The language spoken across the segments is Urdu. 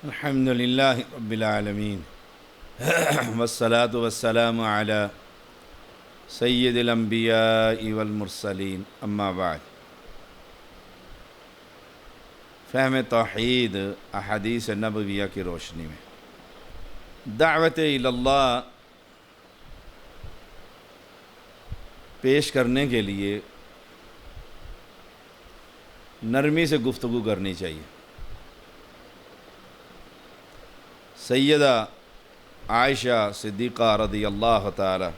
الحمد للہ رب العالمین والصلاة والسلام علی سید الانبیاء والمرسلین اما بعد۔ فہم توحید احادیث نبویہ کی روشنی میں دعوت اللہ پیش کرنے کے لیے نرمی سے گفتگو کرنی چاہیے۔ سیدہ عائشہ صدیقہ رضی اللہ تعالی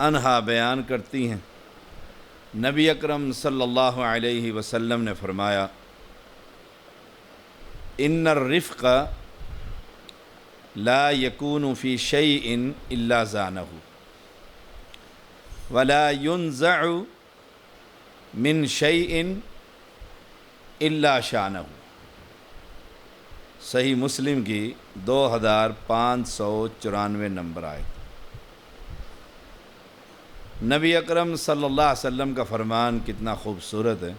عنہا بیان کرتی ہیں، نبی اکرم صلی اللہ علیہ وسلم نے فرمایا، ان الرفق لا يكون في شيء الا زانه ولا ينزع من شيء الا شانه۔ صحیح مسلم کی 2594 نمبر آئے۔ نبی اکرم صلی اللہ علیہ وسلم کا فرمان کتنا خوبصورت ہے۔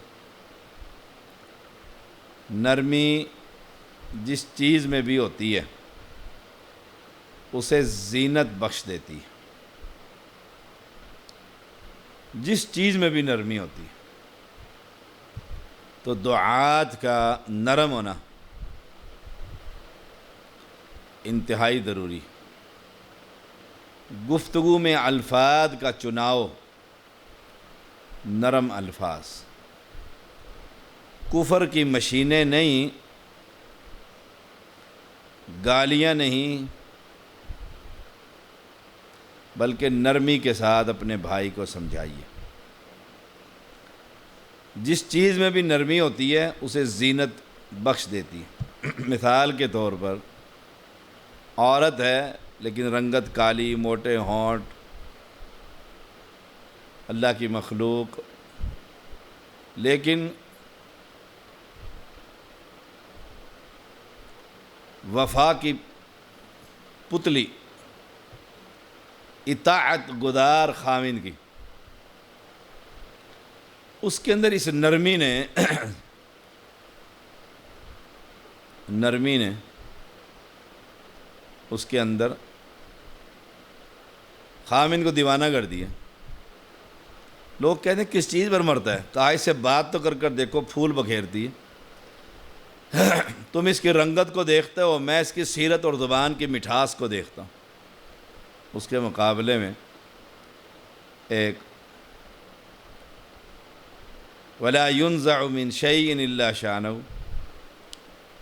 نرمی جس چیز میں بھی ہوتی ہے اسے زینت بخش دیتی ہے۔ جس چیز میں بھی نرمی ہوتی ہے تو دعات کا نرم ہونا انتہائی ضروری۔ گفتگو میں الفاظ کا چناؤ نرم الفاظ، کفر کی مشینیں نہیں، گالیاں نہیں، بلکہ نرمی کے ساتھ اپنے بھائی کو سمجھائیے۔ جس چیز میں بھی نرمی ہوتی ہے اسے زینت بخش دیتی ہے۔ مثال کے طور پر عورت ہے لیکن رنگت کالی، موٹے ہونٹ، اللہ کی مخلوق، لیکن وفا کی پتلی، اطاعت گزار خاوند کی، اس کے اندر اس نرمی نے اس کے اندر خامن کو دیوانہ کر دیا۔ لوگ کہتے ہیں کس چیز پر مرتا ہے؟ کہا اس سے بات تو کر دیکھو، پھول بکھیرتی ہے۔ تم اس کی رنگت کو دیکھتے ہو، میں اس کی سیرت اور زبان کی مٹھاس کو دیکھتا ہوں۔ اس کے مقابلے میں ایک وَلَا يُنزَعُ مِن شَيْءٍ إِلَّا شَانَهُ،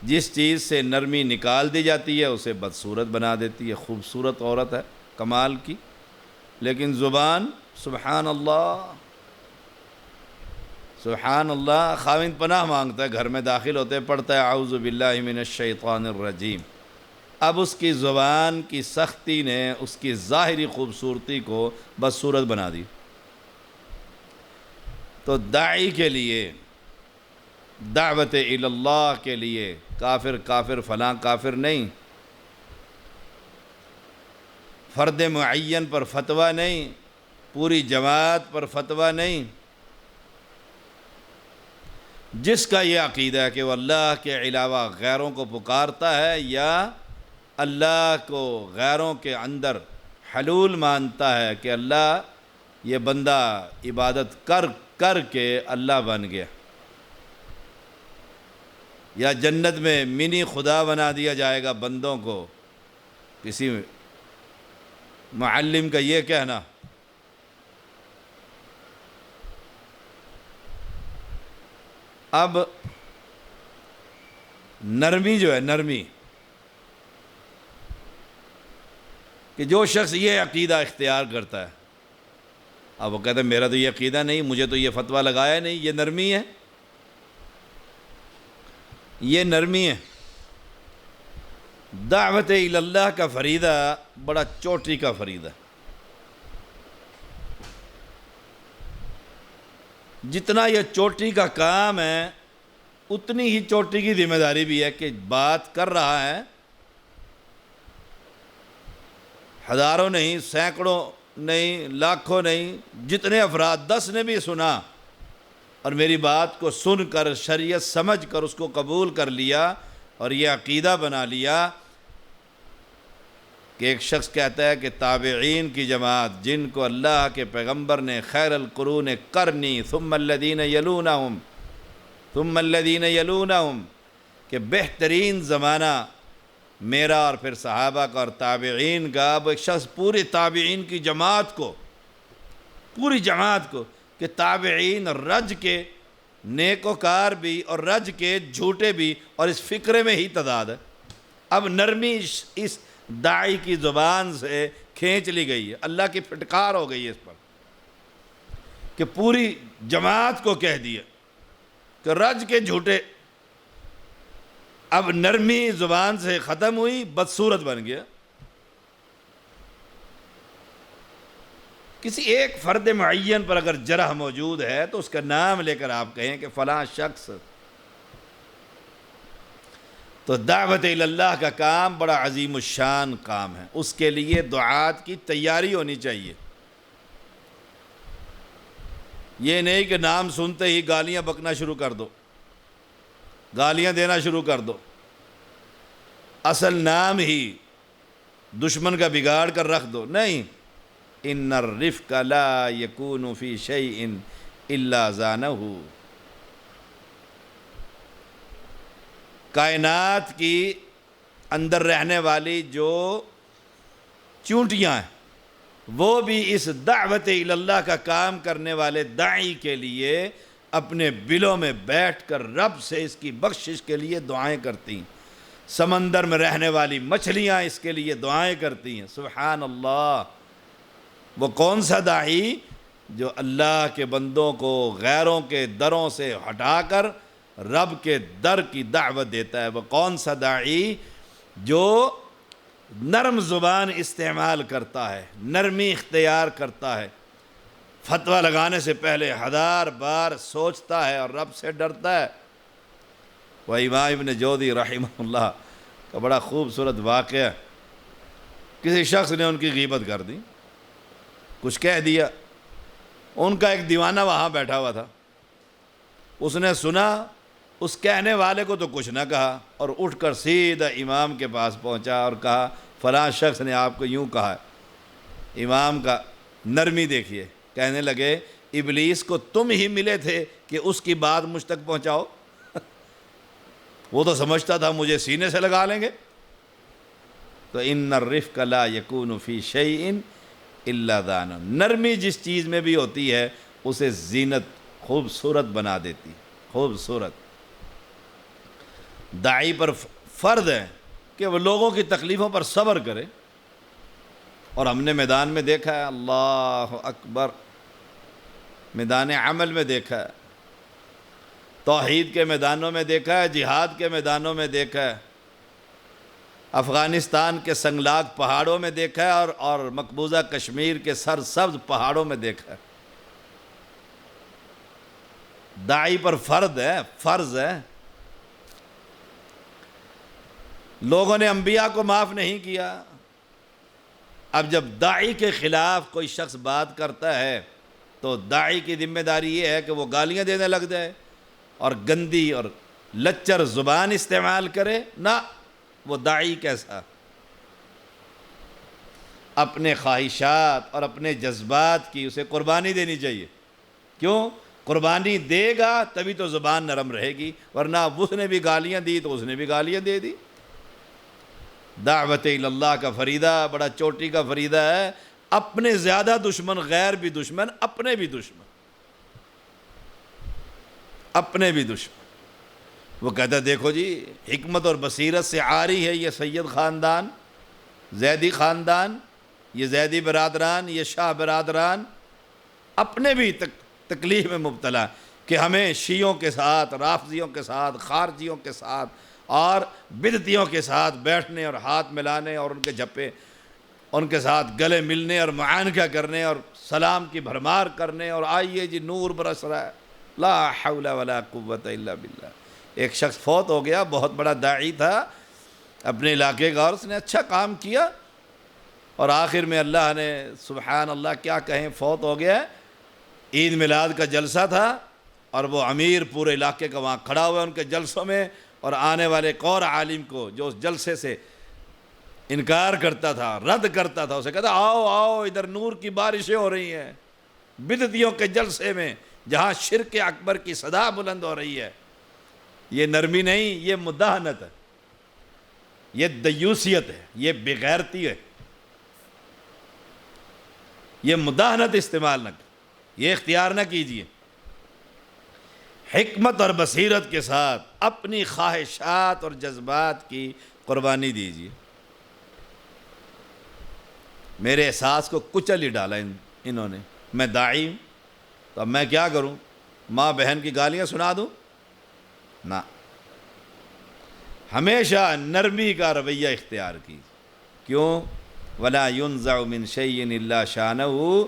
جس چیز سے نرمی نکال دی جاتی ہے اسے بدصورت بنا دیتی ہے۔ خوبصورت عورت ہے، کمال کی، لیکن زبان سبحان اللہ سبحان اللہ، خاوند پناہ مانگتا ہے، گھر میں داخل ہوتے پڑھتا ہے اعوذ باللہ من الشیطان الرجیم۔ اب اس کی زبان کی سختی نے اس کی ظاہری خوبصورتی کو بدصورت بنا دی۔ تو داعی کے لیے، دعوت اللہ کے لیے کافر فلاں کافر نہیں، فرد معین پر فتویٰ نہیں، پوری جماعت پر فتویٰ نہیں۔ جس کا یہ عقیدہ ہے کہ وہ اللہ کے علاوہ غیروں کو پکارتا ہے یا اللہ کو غیروں کے اندر حلول مانتا ہے کہ اللہ یہ بندہ عبادت کر کے اللہ بن گیا، یا جنت میں منی خدا بنا دیا جائے گا بندوں کو۔ کسی معلم کا یہ کہنا، اب نرمی جو ہے، نرمی کہ جو شخص یہ عقیدہ اختیار کرتا ہے، اب وہ کہتا ہے میرا تو یہ عقیدہ نہیں، مجھے تو یہ فتویٰ لگایا نہیں، یہ نرمی ہے، یہ نرمی ہے۔ دعوت اللہ کا فریضہ بڑا چوٹی کا فریضہ ہے۔ جتنا یہ چوٹی کا کام ہے اتنی ہی چوٹی کی ذمہ داری بھی ہے کہ بات کر رہا ہے، ہزاروں نہیں، سینکڑوں نہیں، لاکھوں نہیں، جتنے افراد 10 نے بھی سنا اور میری بات کو سن کر شریعت سمجھ کر اس کو قبول کر لیا اور یہ عقیدہ بنا لیا کہ ایک شخص کہتا ہے کہ تابعین کی جماعت جن کو اللہ کے پیغمبر نے خیر القرون قرنی ثم الذین یلونہم ثم الذین یلونہم کہ بہترین زمانہ میرا اور پھر صحابہ کا اور تابعین کا، اب ایک شخص پوری تابعین کی جماعت کو، پوری جماعت کو، کہ تابعین رج کے نیکوکار بھی اور رج کے جھوٹے بھی، اور اس فکرے میں ہی تضاد ہے۔ اب نرمی اس داعی کی زبان سے کھینچ لی گئی ہے، اللہ کی پھٹکار ہو گئی ہے اس پر کہ پوری جماعت کو کہہ دیا کہ رج کے جھوٹے۔ اب نرمی زبان سے ختم ہوئی، بدصورت بن گیا۔ کسی ایک فرد معین پر اگر جرح موجود ہے تو اس کا نام لے کر آپ کہیں کہ فلاں شخص، تو دعوت اللہ کا کام بڑا عظیم الشان کام ہے، اس کے لیے دعات کی تیاری ہونی چاہیے۔ یہ نہیں کہ نام سنتے ہی گالیاں بکنا شروع کر دو، گالیاں دینا شروع کر دو، اصل نام ہی دشمن کا بگاڑ کر رکھ دو۔ نہیں، ان الرفق لا یکون فی شیء الا زانہ، کائنات کی اندر رہنے والی جو چونٹیاں ہیں وہ بھی اس دعوت اللہ کا کام کرنے والے داعی کے لیے اپنے بلوں میں بیٹھ کر رب سے اس کی بخشش کے لیے دعائیں کرتی ہیں۔ سمندر میں رہنے والی مچھلیاں اس کے لیے دعائیں کرتی ہیں۔ سبحان اللہ! وہ کون سا داعی جو اللہ کے بندوں کو غیروں کے دروں سے ہٹا کر رب کے در کی دعوت دیتا ہے؟ وہ کون سا داعی جو نرم زبان استعمال کرتا ہے، نرمی اختیار کرتا ہے، فتویٰ لگانے سے پہلے 1000 بار سوچتا ہے اور رب سے ڈرتا ہے۔ وہ امام ابن جوزی رحمہ اللہ کا بڑا خوبصورت واقعہ، کسی شخص نے ان کی غیبت کر دی، کچھ کہہ دیا، ان کا ایک دیوانہ وہاں بیٹھا ہوا تھا، اس نے سنا، اس کہنے والے کو تو کچھ نہ کہا اور اٹھ کر سیدھا امام کے پاس پہنچا اور کہا فلاں شخص نے آپ کو یوں کہا ہے۔ امام کا نرمی دیکھیے، کہنے لگے ابلیس کو تم ہی ملے تھے کہ اس کی بات مجھ تک پہنچاؤ؟ وہ تو سمجھتا تھا مجھے سینے سے لگا لیں گے۔ تو ان الرفق لا یکون فی شیء الا زانہ، نرمی جس چیز میں بھی ہوتی ہے اسے زینت خوبصورت بنا دیتی، خوبصورت۔ داعی پر فرض ہے کہ وہ لوگوں کی تکلیفوں پر صبر کرے، اور ہم نے میدان میں دیکھا ہے، اللہ اکبر، میدان عمل میں دیکھا ہے، توحید کے میدانوں میں دیکھا ہے، جہاد کے میدانوں میں دیکھا ہے، افغانستان کے سنگلاگ پہاڑوں میں دیکھا ہے، اور مقبوضہ کشمیر کے سرسبز پہاڑوں میں دیکھا ہے۔ داعی پر فرض ہے۔ لوگوں نے انبیاء کو معاف نہیں کیا، اب جب داعی کے خلاف کوئی شخص بات کرتا ہے تو داعی کی ذمہ داری یہ ہے کہ وہ گالیاں دینے لگ جائے اور گندی اور لچر زبان استعمال کرے؟ نہ، وہ داعی کیسا؟ اپنے خواہشات اور اپنے جذبات کی اسے قربانی دینی چاہیے۔ کیوں؟ قربانی دے گا تبھی تو زبان نرم رہے گی، ورنہ اس نے بھی گالیاں دی تو اس نے بھی گالیاں دے دی۔ دعوت اللہ کا فریضہ بڑا چوٹی کا فریضہ ہے، اپنے زیادہ دشمن، غیر بھی دشمن، اپنے بھی دشمن، اپنے بھی دشمن۔ وہ کہتا ہے دیکھو جی، حکمت اور بصیرت سے عاری ہے یہ سید خاندان، زیدی خاندان، یہ زیدی برادران، یہ شاہ برادران، اپنے بھی تکلیف میں مبتلا کہ ہمیں شیعوں کے ساتھ، رافضیوں کے ساتھ، خارجیوں کے ساتھ اور بدعتیوں کے ساتھ بیٹھنے اور ہاتھ ملانے اور ان کے جھپے، ان کے ساتھ گلے ملنے اور معانقہ کرنے اور سلام کی بھرمار کرنے، اور آئیے جی نور برس رہا ہے، لا حول ولا قوت الا باللہ۔ ایک شخص فوت ہو گیا، بہت بڑا داعی تھا اپنے علاقے کا، اور اس نے اچھا کام کیا، اور آخر میں اللہ نے، سبحان اللہ کیا کہیں، فوت ہو گیا۔ عید میلاد کا جلسہ تھا، اور وہ امیر پورے علاقے کا وہاں کھڑا ہوا ہے ان کے جلسوں میں، اور آنے والے ایک اور عالم کو جو اس جلسے سے انکار کرتا تھا، رد کرتا تھا، اسے کہتا آؤ آؤ ادھر نور کی بارشیں ہو رہی ہیں بدعتیوں کے جلسے میں جہاں شرک اکبر کی صدا بلند ہو رہی ہے۔ یہ نرمی نہیں، یہ مداہنت ہے، یہ دیوسیت ہے، یہ بغیرتی ہے، یہ مداہنت استعمال نہ کر، یہ اختیار نہ کیجیے۔ حکمت اور بصیرت کے ساتھ اپنی خواہشات اور جذبات کی قربانی دیجیے۔ میرے احساس کو کچل ہی ڈالا انہوں نے، میں داعی ہوں تو اب میں کیا کروں؟ ماں بہن کی گالیاں سنا دوں؟ نہ، ہمیشہ نرمی کا رویہ اختیار کیجیے۔ کیوں؟ وَلَا يُنزَعُ مِن شَيْءٍ إِلَّا شَانَهُ،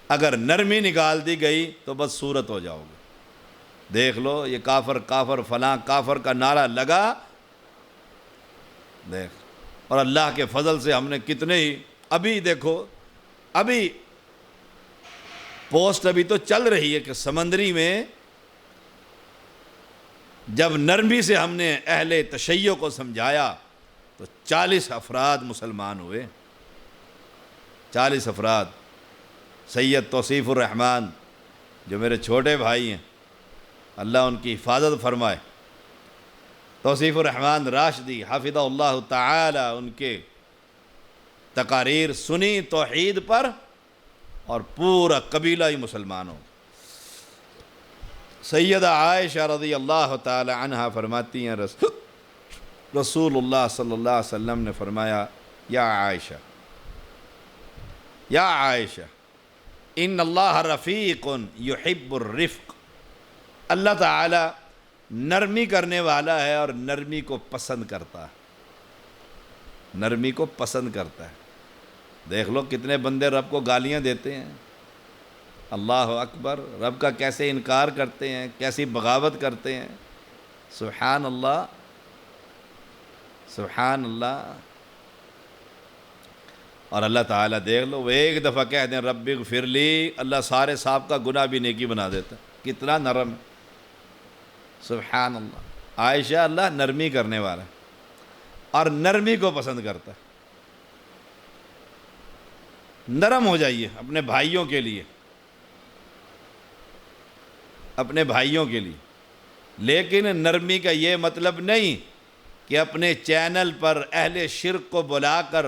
اگر نرمی نکال دی گئی تو بس صورت ہو جاؤ گے۔ دیکھ لو یہ کافر کافر فلاں کافر کا نعرہ لگا، دیکھ، اور اللہ کے فضل سے ہم نے کتنے ہی، ابھی دیکھو، ابھی پوسٹ ابھی تو چل رہی ہے کہ سمندری میں جب نرمی سے ہم نے اہل تشیع کو سمجھایا تو 40 افراد مسلمان ہوئے، 40 افراد۔ سید توصیف الرحمن جو میرے چھوٹے بھائی ہیں، اللہ ان کی حفاظت فرمائے، توصیف الرحمن راشدی حفظہ اللہ تعالی، ان کے تقاریر سنی توحید پر اور پورا قبیلہ ہی مسلمان ہو۔ سیدہ عائشہ رضی اللہ تعالی عنہا فرماتی ہیں رسول اللہ صلی اللہ علیہ وسلم نے فرمایا، یا عائشہ، یا عائشہ، ان اللہ رفیق یحب الرفق، اللہ تعالی نرمی کرنے والا ہے اور نرمی کو پسند کرتا ہے، نرمی کو پسند کرتا ہے۔ دیکھ لو کتنے بندے رب کو گالیاں دیتے ہیں، اللہ اکبر، رب کا کیسے انکار کرتے ہیں، کیسی بغاوت کرتے ہیں، سبحان اللہ، سبحان اللہ۔ اور اللہ تعالیٰ دیکھ لو، وہ ایک دفعہ کہہ دیں رب اغفر لی، اللہ سارے صاحب کا گناہ بھی نیکی بنا دیتا، کتنا نرم، سبحان اللہ۔ عائشہ، اللہ نرمی کرنے والا ہے اور نرمی کو پسند کرتا ہے۔ نرم ہو جائیے اپنے بھائیوں کے لیے، اپنے بھائیوں کے لیے، لیکن نرمی کا یہ مطلب نہیں کہ اپنے چینل پر اہل شرک کو بلا کر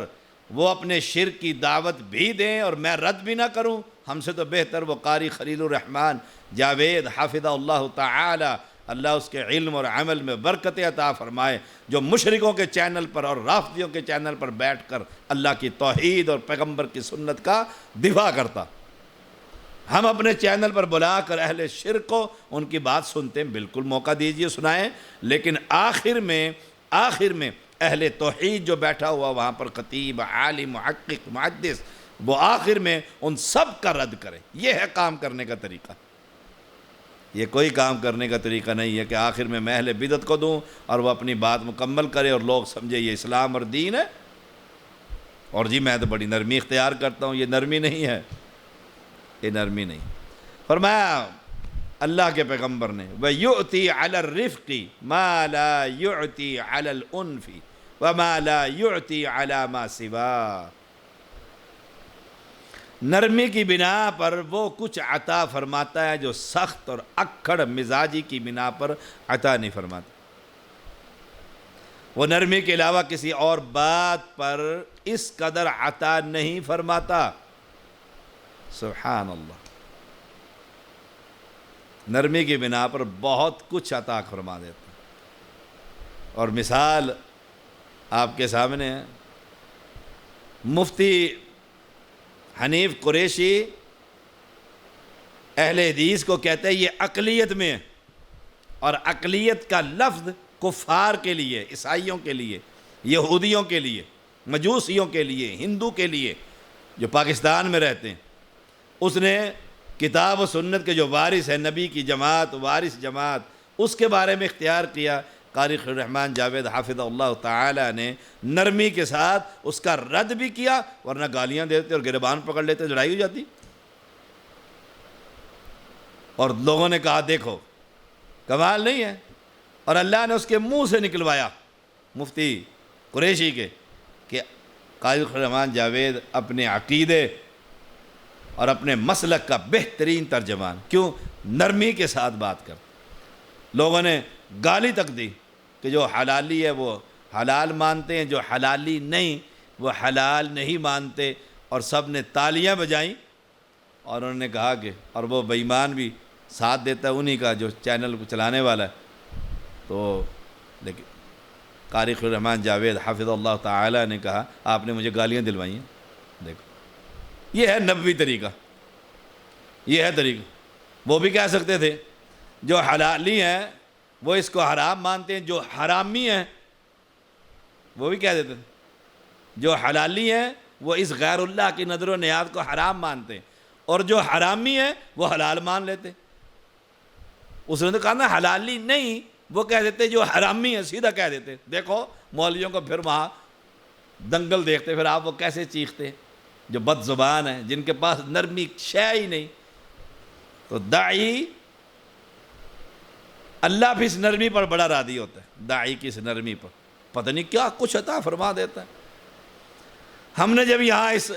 وہ اپنے شرک کی دعوت بھی دیں اور میں رد بھی نہ کروں۔ ہم سے تو بہتر وہ قاری خلیل الرحمن جاوید حافظہ اللہ تعالی، اللہ اس کے علم اور عمل میں برکت عطا فرمائے، جو مشرکوں کے چینل پر اور رافضیوں کے چینل پر بیٹھ کر اللہ کی توحید اور پیغمبر کی سنت کا دفاع کرتا۔ ہم اپنے چینل پر بلا کر اہل شرک کو ان کی بات سنتے ہیں، بالکل موقع دیجئے، سنائیں، لیکن آخر میں اہل توحید جو بیٹھا ہوا وہاں پر خطیب، عالم، محقق، محدث، وہ آخر میں ان سب کا رد کرے۔ یہ ہے کام کرنے کا طریقہ۔ یہ کوئی کام کرنے کا طریقہ نہیں ہے کہ آخر میں اہل بدعت کو دوں اور وہ اپنی بات مکمل کرے اور لوگ سمجھے یہ اسلام اور دین ہے، اور جی میں تو بڑی نرمی اختیار کرتا ہوں۔ یہ نرمی نہیں ہے، یہ نرمی نہیں۔ فرمایا اللہ کے پیغمبر نے، وَيُعْتِي عَلَى الرِّفْقِ مَا لَا يُعْتِي عَلَى الْأُنْفِ وَمَا لَا يُعْتِي عَلَى مَا سِوَا، نرمی کی بنا پر وہ کچھ عطا فرماتا ہے جو سخت اور اکھڑ مزاجی کی بنا پر عطا نہیں فرماتا۔ وہ نرمی کے علاوہ کسی اور بات پر اس قدر عطا نہیں فرماتا، سبحان اللہ۔ نرمی کی بنا پر بہت کچھ عطا فرما دیتا، اور مثال آپ کے سامنے ہے۔ مفتی حنیف قریشی اہل حدیث کو کہتے ہیں یہ عقلیت میں ہے، اور عقلیت کا لفظ کفار کے لیے، عیسائیوں کے لیے، یہودیوں کے لیے، مجوسیوں کے لیے، ہندو کے لیے جو پاکستان میں رہتے ہیں۔ اس نے کتاب و سنت کے جو وارث ہے، نبی کی جماعت، وارث جماعت، اس کے بارے میں اختیار کیا۔ قاری خلیل الرحمن جاوید حافظہ اللہ تعالی نے نرمی کے ساتھ اس کا رد بھی کیا، ورنہ گالیاں دیتے اور گریبان پکڑ لیتے، لڑائی ہو جاتی۔ اور لوگوں نے کہا دیکھو کمال نہیں ہے؟ اور اللہ نے اس کے منہ سے نکلوایا مفتی قریشی کے کہ قاضی الرحمان جاوید اپنے عقیدے اور اپنے مسلک کا بہترین ترجمان. کیوں؟ نرمی کے ساتھ بات کر. لوگوں نے گالی تک دی کہ جو حلالی ہے وہ حلال مانتے ہیں، جو حلالی نہیں وہ حلال نہیں مانتے، اور سب نے تالیاں بجائیں. اور انہوں نے کہا کہ اور وہ بے ایمان بھی ساتھ دیتا ہے انہی کا جو چینل کو چلانے والا ہے. تو لیکن قاری الرحمان جاوید حافظ اللہ تعالی نے کہا آپ نے مجھے گالیاں دلوائی ہیں. دیکھو یہ ہے نبوی طریقہ، یہ ہے طریقہ. وہ بھی کہہ سکتے تھے جو حلالی ہیں وہ اس کو حرام مانتے ہیں، جو حرامی ہیں وہ بھی کہہ دیتے تھے جو حلالی ہیں وہ اس غیر اللہ کی نظر و نیاز کو حرام مانتے ہیں، اور جو حرامی ہیں وہ حلال مان لیتے. اس نے تو کہا نا حلالی نہیں، وہ کہہ دیتے جو حرامی ہیں، سیدھا کہہ دیتے. دیکھو مولویوں کو پھر وہاں دنگل دیکھتے پھر آپ وہ کیسے چیختے، جو بد زبان ہیں، جن کے پاس نرمی شے ہی نہیں. تو داعی اللہ بھی اس نرمی پر بڑا راضی ہوتا ہے، داعی کی اس نرمی پر پتہ نہیں کیا کچھ عطا فرما دیتا ہے. ہم نے جب یہاں اس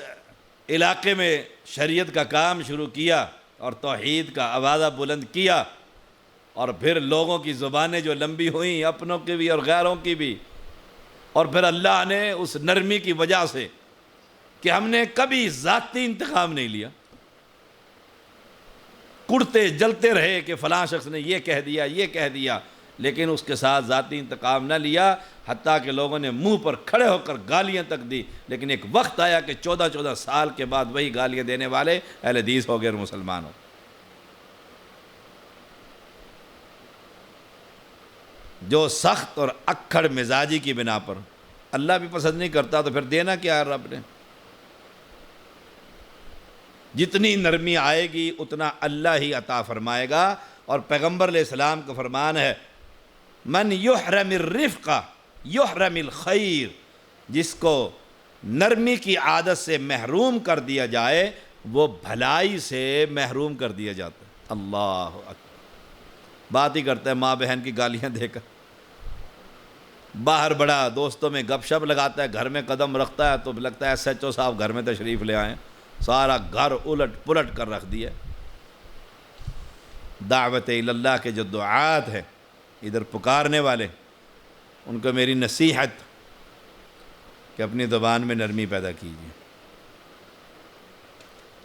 علاقے میں شریعت کا کام شروع کیا اور توحید کا آوازہ بلند کیا، اور پھر لوگوں کی زبانیں جو لمبی ہوئیں، اپنوں کی بھی اور غیروں کی بھی، اور پھر اللہ نے اس نرمی کی وجہ سے کہ ہم نے کبھی ذاتی انتقام نہیں لیا، کڑتے جلتے رہے کہ فلاں شخص نے یہ کہہ دیا یہ کہہ دیا، لیکن اس کے ساتھ ذاتی انتقام نہ لیا، حتیٰ کہ لوگوں نے منہ پر کھڑے ہو کر گالیاں تک دی. لیکن ایک وقت آیا کہ 14 سال کے بعد وہی گالیاں دینے والے اہل حدیث ہو گئے اور مسلمان ہو. جو سخت اور اکھڑ مزاجی کی بنا پر اللہ بھی پسند نہیں کرتا تو پھر دینا کیا ہے رب نے. جتنی نرمی آئے گی اتنا اللہ ہی عطا فرمائے گا. اور پیغمبر علیہ السلام کا فرمان ہے من یحرم الرفق یحرم الخیر، جس کو نرمی کی عادت سے محروم کر دیا جائے وہ بھلائی سے محروم کر دیا جاتا ہے. اللہ اکبر. بات ہی کرتا ہے ماں بہن کی گالیاں دے کر، باہر بڑا دوستوں میں گپ شپ لگاتا ہے، گھر میں قدم رکھتا ہے تو لگتا ہے ایس ایچ او صاحب گھر میں تشریف لے آئیں، سارا گھر الٹ پلٹ کر رکھ دیا. دعوت اللہ کے جو دعات ہیں ادھر پکارنے والے، ان کو میری نصیحت کہ اپنی زبان میں نرمی پیدا کیجیے.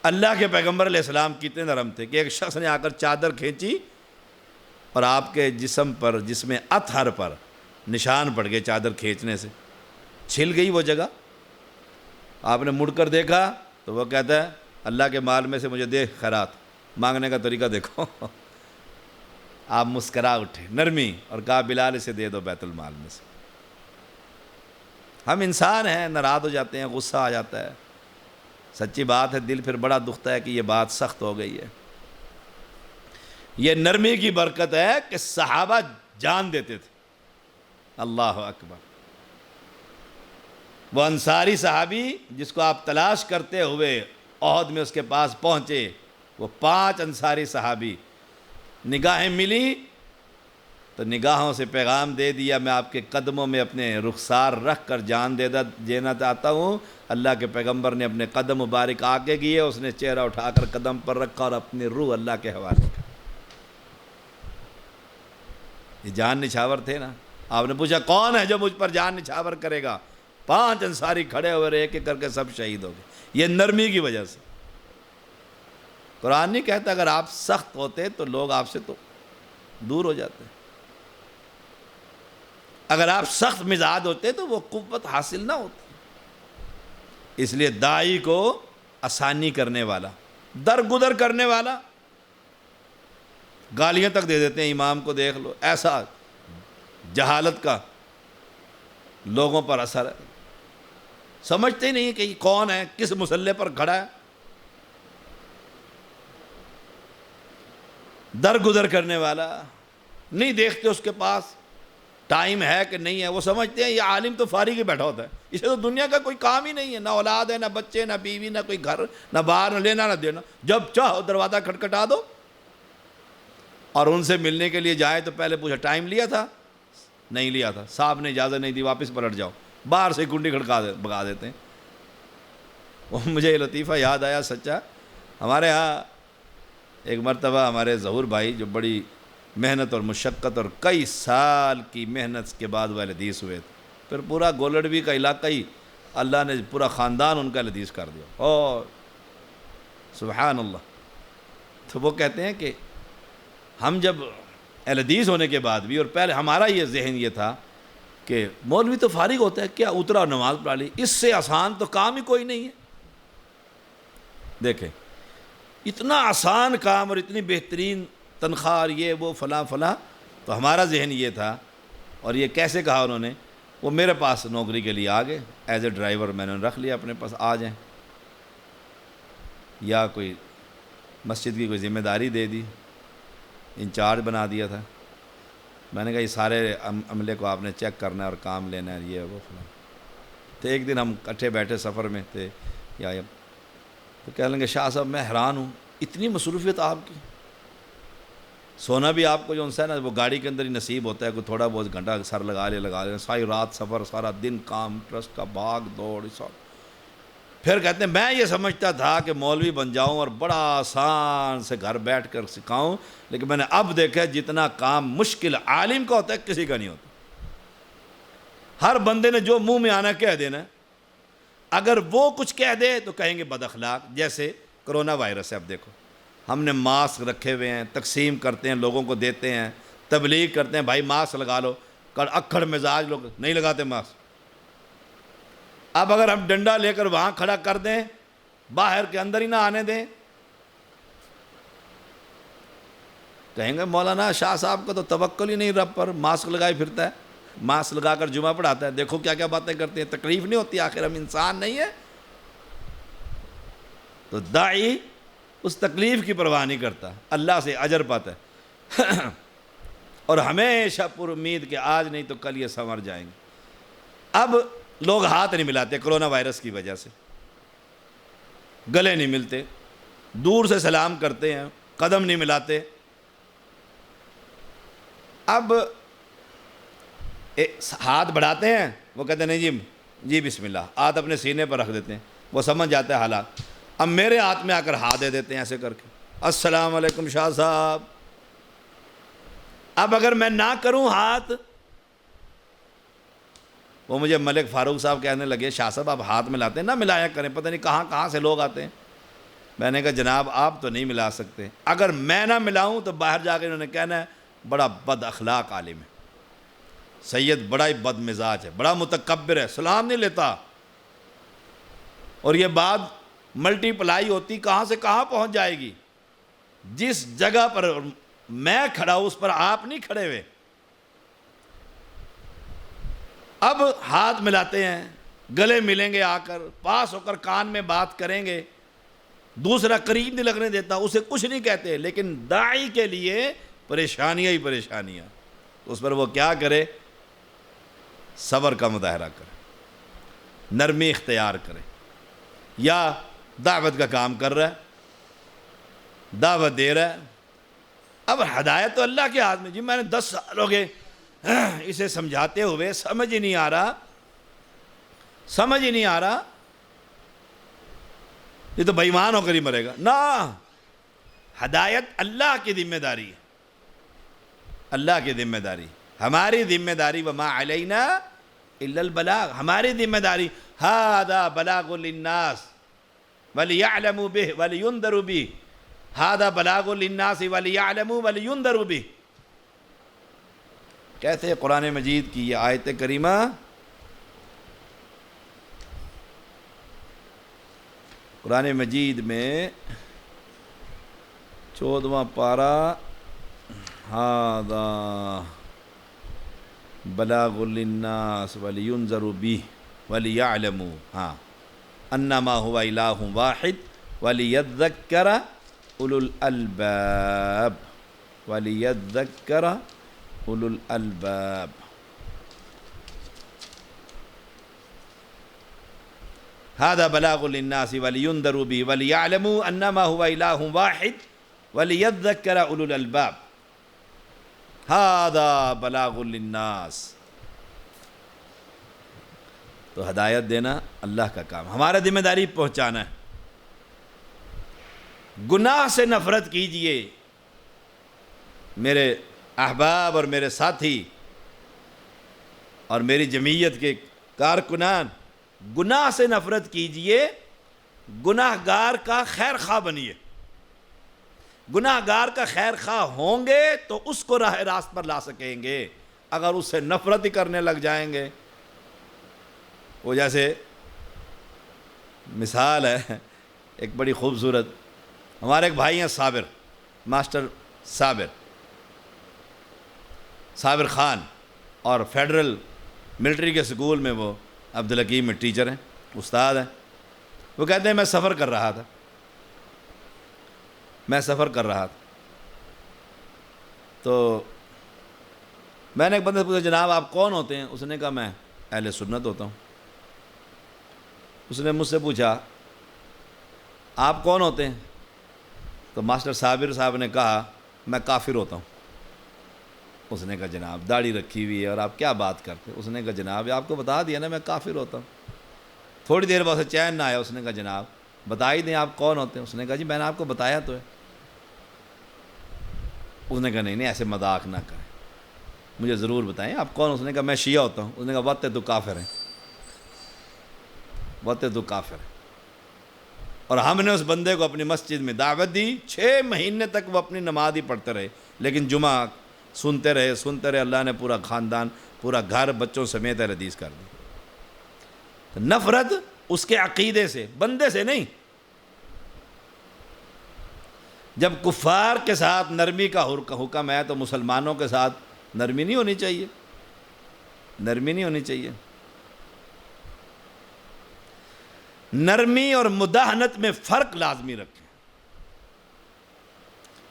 اللہ کے پیغمبر علیہ السلام کتنے نرم تھے کہ ایک شخص نے آ کر چادر کھینچی اور آپ کے جسم پر، جسم اطہر پر نشان پڑ گئے چادر کھینچنے سے، چھل گئی وہ جگہ. آپ نے مڑ کر دیکھا تو وہ کہتا ہے اللہ کے مال میں سے مجھے دے خیرات. مانگنے کا طریقہ دیکھو. آپ مسکرا اٹھے، نرمی، اور کہا بلال اسے دے دو بیت المال میں سے. ہم انسان ہیں، ناراض ہو جاتے ہیں، غصہ آ جاتا ہے، سچی بات ہے، دل پھر بڑا دکھتا ہے کہ یہ بات سخت ہو گئی ہے. یہ نرمی کی برکت ہے کہ صحابہ جان دیتے تھے. اللہ اکبر. وہ انصاری صحابی جس کو آپ تلاش کرتے ہوئے احد میں اس کے پاس پہنچے، وہ 5 انصاری صحابی، نگاہیں ملی تو نگاہوں سے پیغام دے دیا میں آپ کے قدموں میں اپنے رخسار رکھ کر جان دینا چاہتا ہوں. اللہ کے پیغمبر نے اپنے قدم مبارک آگے کیے، اس نے چہرہ اٹھا کر قدم پر رکھا اور اپنی روح اللہ کے حوالے کر. یہ جان نچھاور تھے نا. آپ نے پوچھا کون ہے جو مجھ پر جان نچھاور کرے گا؟ 5 انصاری کھڑے ہوئے رہے، ایک ایک کر کے سب شہید ہو گئے. یہ نرمی کی وجہ سے. قرآن نہیں کہتا اگر آپ سخت ہوتے تو لوگ آپ سے تو دور ہو جاتے، اگر آپ سخت مزاج ہوتے تو وہ قوت حاصل نہ ہوتی. اس لیے داعی کو آسانی کرنے والا، درگزر کرنے والا، گالیاں تک دے دیتے ہیں امام کو، دیکھ لو ایسا جہالت کا لوگوں پر اثر ہے، سمجھتے ہی نہیں کہ یہ کون ہے، کس مسلح پر کھڑا ہے. درگزر کرنے والا، نہیں دیکھتے اس کے پاس ٹائم ہے کہ نہیں ہے، وہ سمجھتے ہیں یہ عالم تو فارغ ہی بیٹھا ہوتا ہے، اسے تو دنیا کا کوئی کام ہی نہیں ہے، نہ اولاد ہے، نہ بچے، نہ بیوی، نہ کوئی گھر، نہ باہر، نہ لینا نہ دینا، جب چاہو دروازہ کھٹکھٹا دو. اور ان سے ملنے کے لیے جائے تو پہلے پوچھا ٹائم لیا تھا؟ نہیں لیا تھا، صاحب نے اجازت نہیں دی، واپس پلٹ جاؤ، باہر سے کنڈی بھگا دیتے ہیں۔ وہ مجھے یہ لطیفہ یاد آیا سچا، ہمارے ہاں ایک مرتبہ ہمارے ظہور بھائی جو بڑی محنت اور مشقت اور کئی سال کی محنت کے بعد وہ حدیث ہوئے تھے، پھر پورا گولڑوی کا علاقہ ہی اللہ نے پورا خاندان ان کا حدیث کر دیا، اور سبحان اللہ۔ تو وہ کہتے ہیں کہ ہم جب اہل حدیث ہونے کے بعد بھی، اور پہلے ہمارا یہ ذہن یہ تھا کہ مولوی تو فارغ ہوتا ہے، کیا اترا اور نماز پڑھا لی، اس سے آسان تو کام ہی کوئی نہیں ہے۔ دیکھیں اتنا آسان کام اور اتنی بہترین تنخواہ اور یہ وہ فلاں فلاں، تو ہمارا ذہن یہ تھا، اور یہ کیسے کہا انہوں نے، وہ میرے پاس نوکری کے لیے آ گئے ایز اے ڈرائیور، میں نے رکھ لیا اپنے پاس، آ جائیں، یا کوئی مسجد کی کوئی ذمہ داری دے دی، انچارج بنا دیا تھا، میں نے کہا یہ سارے عملے کو آپ نے چیک کرنا ہے اور کام لینا ہے، یہ وہ فلاں۔ تو ایک دن ہم اکٹھے بیٹھے سفر میں تھے یا تو کہہ لیں گے شاہ صاحب میں حیران ہوں، اتنی مصروفیت آپ کی، سونا بھی آپ کو جو ہے نا وہ گاڑی کے اندر ہی نصیب ہوتا ہے، کوئی تھوڑا بہت گھنٹہ سر لگا لے، ساری رات سفر، سارا دن کام، ٹرسٹ کا بھاگ دوڑ سب۔ پھر کہتے ہیں میں یہ سمجھتا تھا کہ مولوی بن جاؤں اور بڑا آسان سے گھر بیٹھ کر سکھاؤں، لیکن میں نے اب دیکھا جتنا کام مشکل عالم کا ہوتا ہے کسی کا نہیں ہوتا۔ ہر بندے نے جو منہ میں آنا کہہ دینا، اگر وہ کچھ کہہ دے تو کہیں گے بد اخلاق۔ جیسے کرونا وائرس ہے، اب دیکھو ہم نے ماسک رکھے ہوئے ہیں، تقسیم کرتے ہیں، لوگوں کو دیتے ہیں، تبلیغ کرتے ہیں بھائی ماسک لگا لو، اکھڑ مزاج لوگ نہیں لگاتے ماسک۔ اب اگر ہم ڈنڈا لے کر وہاں کھڑا کر دیں، باہر کے اندر ہی نہ آنے دیں، کہیں گے مولانا شاہ صاحب کا تو توکل ہی نہیں رب پر، ماسک لگائے پھرتا ہے، ماسک لگا کر جمعہ پڑھاتا ہے، دیکھو کیا کیا باتیں کرتے ہیں، تکلیف نہیں ہوتی، آخر ہم انسان نہیں ہے۔ تو داعی اس تکلیف کی پرواہ نہیں کرتا، اللہ سے اجر پاتا ہے اور ہمیشہ پر امید کہ آج نہیں تو کل یہ سنور جائیں گے۔ اب لوگ ہاتھ نہیں ملاتے کرونا وائرس کی وجہ سے، گلے نہیں ملتے، دور سے سلام کرتے ہیں، قدم نہیں ملاتے۔ اب ہاتھ بڑھاتے ہیں، وہ کہتے ہیں نہیں جی بسم اللہ، ہاتھ اپنے سینے پر رکھ دیتے ہیں، وہ سمجھ جاتے ہیں حالات۔ اب میرے ہاتھ میں آ کر ہاتھ دے دیتے ہیں ایسے کر کے، السلام علیکم شاہ صاحب۔ اب اگر میں نہ کروں ہاتھ، وہ مجھے ملک فاروق صاحب کہنے لگے شاہ صاحب آپ ہاتھ ملاتے ہیں، نہ ملایا کریں، پتہ نہیں کہاں کہاں سے لوگ آتے ہیں۔ میں نے کہا جناب آپ تو نہیں ملا سکتے، اگر میں نہ ملاؤں تو باہر جا کے انہوں نے کہنا ہے بڑا بد اخلاق عالم ہے، سید بڑا ہی بد مزاج ہے، بڑا متکبر ہے، سلام نہیں لیتا۔ اور یہ بات ملٹی پلائی ہوتی کہاں سے کہاں پہنچ جائے گی۔ جس جگہ پر میں کھڑا ہوں اس پر آپ نہیں کھڑے ہوئے۔ اب ہاتھ ملاتے ہیں، گلے ملیں گے، آ کر پاس ہو کر کان میں بات کریں گے، دوسرا قریب نہیں لگنے دیتا، اسے کچھ نہیں کہتے، لیکن داعی کے لیے پریشانیاں ہی پریشانیاں۔ اس پر وہ کیا کرے؟ صبر کا مظاہرہ کرے، نرمی اختیار کرے، یا دعوت کا کام کر رہا ہے، دعوت دے رہا ہے۔ اب ہدایت تو اللہ کے ہاتھ میں، جی میں نے 10 سال ہو گئے اسے سمجھاتے ہوئے، سمجھ ہی نہیں آ رہا، سمجھ ہی نہیں آ رہا، یہ تو بے ایمان ہو کر ہی مرے گا۔ نہ، ہدایت اللہ کی ذمہ داری ہے، اللہ کی ذمہ داری، ہماری ذمہ داری وما علینا الا البلاغ، ہماری ذمہ داری ھذا بلاغ للناس ولیعلموا به ولینذروا به، ھذا بلاغ للناس ولیعلموا ولینذروا به۔ کہتے ہیں قرآن مجید کی یہ آیت کریمہ قرآن مجید میں 14واں پارہ، ھذا بلاغ للناس ولینذروا به ولیعلموا، ہاں انما هو الہ واحد ولیذکر اولو الالباب، ولیذکر اولو الالباب۔ ھذا بلاغ للناس ولینذروا به ولیعلموا انما هو الہ واحد ولیذکر اولو الالباب۔ ھذا بلاغ للناس۔ تو ہدایت دینا اللہ کا کام، ہمارا ذمہ داری پہنچانا ہے۔ گناہ سے نفرت کیجئے میرے احباب اور میرے ساتھی اور میری جمعیت کے کارکنان، گناہ سے نفرت کیجئے، گناہ گار کا خیر خواہ بنیے۔ گناہ گار کا خیر خواہ ہوں گے تو اس کو راہ راست پر لا سکیں گے۔ اگر اس سے نفرت ہی کرنے لگ جائیں گے، وہ جیسے مثال ہے ایک بڑی خوبصورت، ہمارے ایک بھائی ہیں صابر، ماسٹر صابر خان، اور فیڈرل ملٹری کے سکول میں وہ عبدالحکیم میں ٹیچر ہیں، استاد ہیں۔ وہ کہتے ہیں میں سفر کر رہا تھا تو میں نے ایک بندے سے پوچھا جناب آپ کون ہوتے ہیں؟ اس نے کہا میں اہل سنت ہوتا ہوں۔ اس نے مجھ سے پوچھا آپ کون ہوتے ہیں؟ تو ماسٹر صابر صاحب نے کہا میں کافر ہوتا ہوں۔ اس نے کہا جناب داڑھی رکھی ہوئی ہے اور آپ کیا بات کرتے؟ اس نے کہا جناب آپ کو بتا دیا نا میں کافر ہوتا ہوں۔ تھوڑی دیر بعد اسے چین نہ آیا، اس نے کہا جناب بتا ہی دیں آپ کون ہوتے ہیں؟ اس نے کہا جی میں نے آپ کو بتایا تو ہے۔ اس نے کہا نہیں ایسے مذاق نہ کریں، مجھے ضرور بتائیں آپ کون؟ اس نے کہا میں شیعہ ہوتا ہوں۔ اس نے کہا وقت تو کافر ہیں، وقت تو کافر ہے۔ اور ہم نے اس بندے کو اپنی مسجد میں دعوت دی، 6 مہینے تک وہ اپنی نماز ہی پڑھتے رہے، لیکن جمعہ سنتے رہے۔ اللہ نے پورا خاندان، پورا گھر بچوں سمیت حدیث کر دی۔ تو نفرت اس کے عقیدے سے، بندے سے نہیں۔ جب کفار کے ساتھ نرمی کا حکم ہے تو مسلمانوں کے ساتھ نرمی نہیں ہونی چاہیے، نرمی نہیں ہونی چاہیے۔ نرمی اور مداہنت میں فرق لازمی رکھیں۔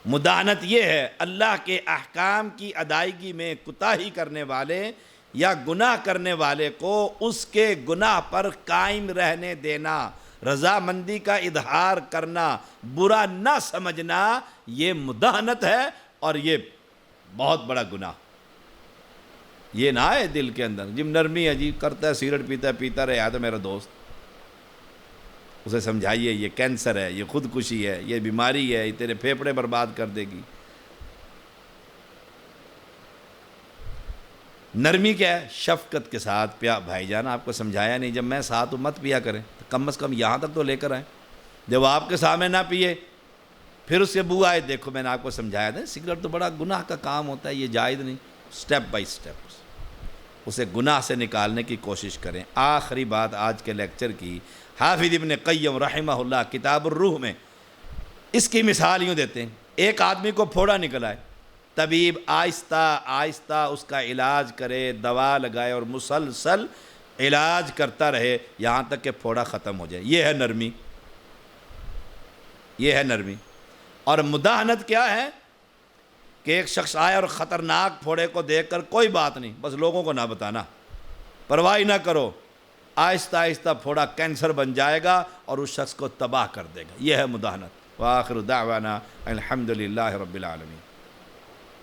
مداہنت یہ ہے اللہ کے احکام کی ادائیگی میں کوتاہی کرنے والے یا گناہ کرنے والے کو اس کے گناہ پر قائم رہنے دینا، رضامندی کا اظہار کرنا، برا نہ سمجھنا، یہ مداہنت ہے اور یہ بہت بڑا گناہ۔ یہ نہ آئے دل کے اندر جب نرمی ہے جی کرتا ہے، سگریٹ پیتا رہے ہے تو میرا دوست، اسے سمجھائیے یہ کینسر ہے، یہ خودکشی ہے، یہ بیماری ہے، یہ تیرے پھیپھڑے برباد کر دے گی۔ نرمی کیا ہے؟ شفقت کے ساتھ پیا بھائی جان آپ کو سمجھایا نہیں، جب میں ساتھ ہوں مت پیا کریں، کم از کم یہاں تک تو لے کر آئیں۔ جب آپ کے سامنے نہ پیے پھر اس سے بو آئے، دیکھو میں نے آپ کو سمجھایا تھا سگریٹ تو بڑا گناہ کا کام ہوتا ہے، یہ جائز نہیں۔ سٹیپ بائی سٹیپ اسے گناہ سے نکالنے کی کوشش کریں۔ آخری بات آج کے لیکچر کی، حافظ ابن قیم رحمہ اللہ کتاب الروح میں اس کی مثال یوں دیتے ہیں، ایک آدمی کو پھوڑا نکل آئے، طبیب آہستہ آہستہ اس کا علاج کرے، دوا لگائے اور مسلسل علاج کرتا رہے یہاں تک کہ پھوڑا ختم ہو جائے۔ یہ ہے نرمی، یہ ہے نرمی۔ اور مداہنت کیا ہے کہ ایک شخص آئے اور خطرناک پھوڑے کو دیکھ کر کوئی بات نہیں، بس لوگوں کو نہ بتانا، پرواہ نہ کرو، آہستہ آہستہ پھوڑا کینسر بن جائے گا اور اس شخص کو تباہ کر دے گا۔ یہ ہے مداہنت۔ وآخر دعوانا الحمدللہ رب العالمین۔